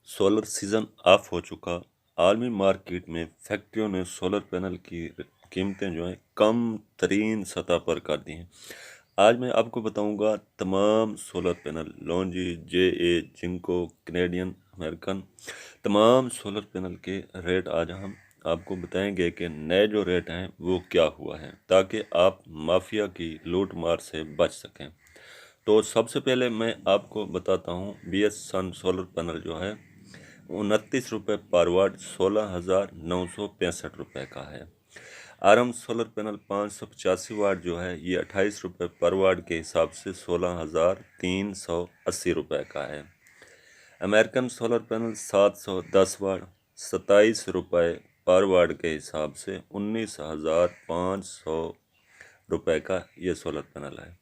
Solar season off हो चुका। आलमी मार्केट में फैक्ट्रियों ने सोलर पैनल की कीमतें जो हैं कम तरीन सतह पर कर दी हैं। आज मैं आपको बताऊंगा तमाम solar panel Longi, JA, Jinko, Canadian, American तमाम सोलर पैनल के रेट आज हम आपको बताएंगे कि नए जो रेट हैं वो क्या हुआ है, ताकि आप माफिया की लूट मार से बच सकें। तो सबसे पहले मैं आपको बताता हूँ BS सन सोलर पैनल जो है 29 रुपये पर वाट 16,965 रुपये का है। आरम सोलर पैनल 585 वाट जो है ये 28 रुपये पर वाट के हिसाब से 16,380 रुपये का है। अमेरिकन सोलर पैनल 710 वाट 27 रुपये पर वाट के हिसाब से 19,500 रुपये का ये सोलर पैनल है।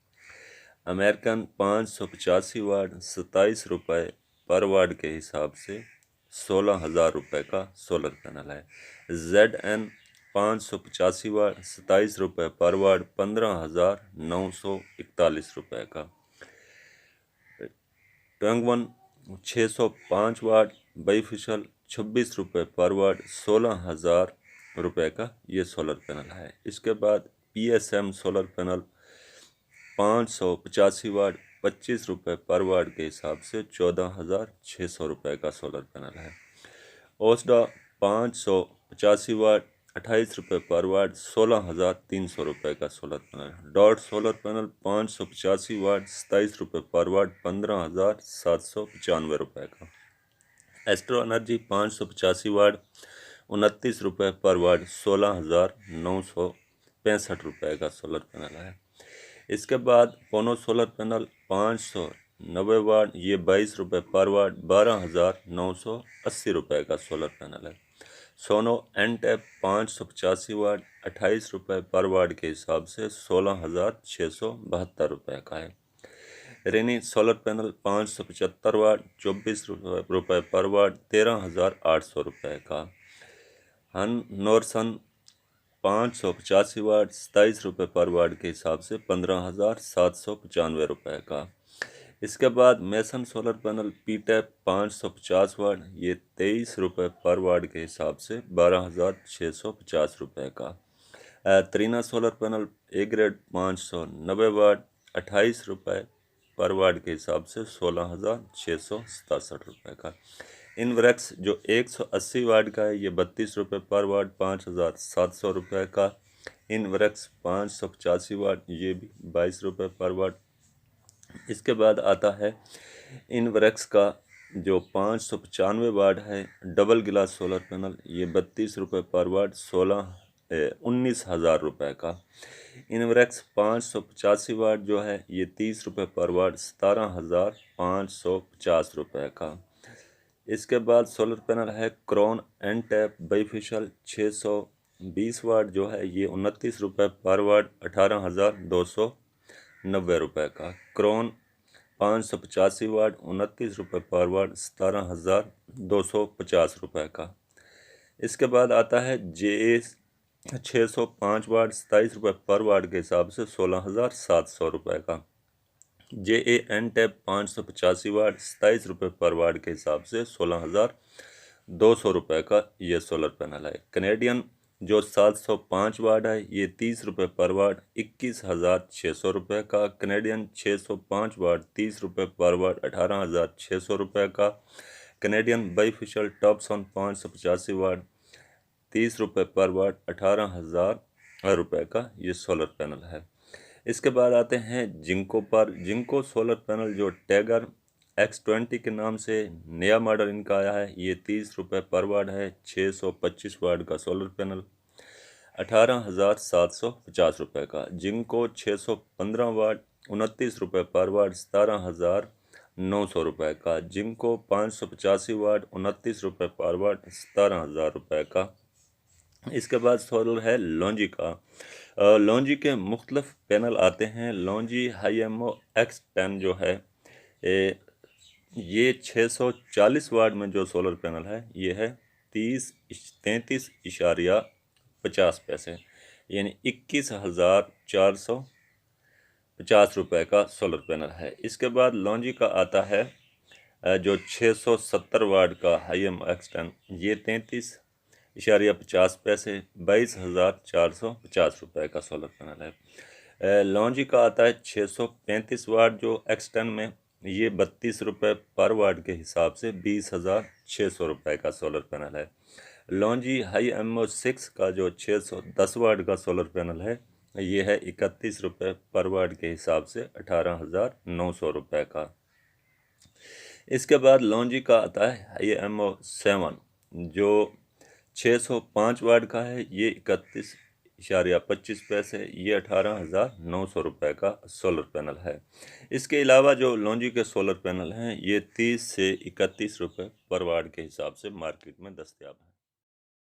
अमेरिकन 585 वाट 27 रुपये पर वाट के हिसाब से 16,000 रुपये का सोलर पैनल है। ZN 585 वाट 27 रुपये पर वाट 15,941 रुपये का। टंगवन 605 वाट बाईफिशल 26 रुपये पर वाट 16,000 रुपये का ये सोलर पैनल है। इसके बाद PSM सोलर पैनल 585 वाट 25 रुपये पर वाट के हिसाब से 14,600 रुपये का सोलर पैनल है। ओस्डा 585 वाट 28 रुपये पर वाट 16,300 रुपये का सोलर पैनल है। डॉट सोलर पैनल 585 वाट 27 रुपये पर वाट 15,795 रुपये का। एस्ट्रो एनर्जी 585 वाट 29 रुपये पर वाट 16,965 रुपये का सोलर पैनल है। इसके बाद पोनो सोलर पैनल 590 वाट ये 22 रुपये पर वाट 12,980 रुपये का सोलर पैनल है। सोनो एनटेप 585 वाट 28 रुपये पर वाट के हिसाब से 16,672 रुपये का है। रेनी सोलर पैनल 575 वाट 24 रुपये पर वाट 13,800 रुपये का। हन नॉरसन 585 वाट 27 रुपये पर वाट के हिसाब से 15,795 रुपये का। इसके बाद मेसन सोलर पैनल पीटैप 550 वाट ये 23 रुपये पर वाट के हिसाब से 12,650 रुपये का। त्रीना सोलर पैनल ए ग्रेड 590 वाट 28 रुपये पर वाट के हिसाब से 16,667 रुपये का। इनवरेक्स जो 180 वाट का है ये 32 रुपये पर वाट 5,700 रुपये का। इनवरेक्स 585 वाट ये भी 22 रुपये पर वाट। इसके बाद आता है इनवरेक्स का जो 595 वाट है डबल गिलास सोलर पैनल ये 32 रुपये पर वाट 19,000 रुपये का। इनवरेक्स 585 वाट जो है ये 30 रुपये पर वाट 17,550 रुपये का। इसके बाद सोलर पैनल है क्रॉन एनटेप बाईफिशल 620 वाट जो है ये 29 रुपये पर वाट 18,290 रुपये का। क्रॉन 585 वाट 29 रुपये पर वाट 17,250 रुपये का। इसके बाद आता है JA 605 वाट 27 रुपये पर वाट के हिसाब से 16,700 रुपये का। JA एनटेप 585 वाट 27 रुपये पर वाट के हिसाब से 16,200 रुपये का ये सोलर पैनल है। कैनेडियन जो 705 वाट है ये 30 रुपये पर वाट 21,600 रुपये का। कैनेडियन 605 वाट 30 रुपये पर वाट 18,600 रुपये का। कैनेडियन बाईफिशल टॉपसन 585 वाट 30 रुपये पर वाट 18,000 रुपये का ये सोलर पैनल है। इसके बाद आते हैं जिंको पर। जिंको सोलर पैनल जो टैगर X20 के नाम से नया मॉडल इनका आया है ये 30 रुपये पर वाट है। 625 वाट का सोलर पैनल 18,750 रुपये का। जिंको 615 वाट 29 रुपये पर वाट 17,900 रुपये का। जिंको 585 वाट 29 रुपये पर वाट 17,000 रुपये का। इसके बाद सोलर है लॉन्जी का। लॉन्जी के मुख्तलिफ पैनल आते हैं। लॉन्जी HiMO X10 जो है ये 640 वाट में जो सोलर पैनल है ये है 33.50 यानी 21,450 रुपये का सोलर पैनल है। इसके बाद लॉन्जी का आता है जो 670 वाट का हाईएम एक्सटर्न ये 33.50 22,450 रुपये का सोलर पैनल है। लॉन्जी का आता है 635 वाट जो एक्सटर्न में, ये 32 रुपये पर वाट के हिसाब से 20,600 रुपये का सोलर पैनल है। लॉन्जी हाई MO6 का जो 610 वाट का सोलर पैनल है ये है 31 रुपये पर वाट के हिसाब से 18,900 रुपये का। इसके बाद लॉन्जी का आता है हाई MO7 जो 605 वाट का है, ये 31.25 ये 18,900 रुपये का सोलर पैनल है। इसके अलावा जो लॉन्जी के सोलर पैनल हैं ये 30 से 31 रुपये पर वाट के हिसाब से मार्केट में दस्तयाब हैं।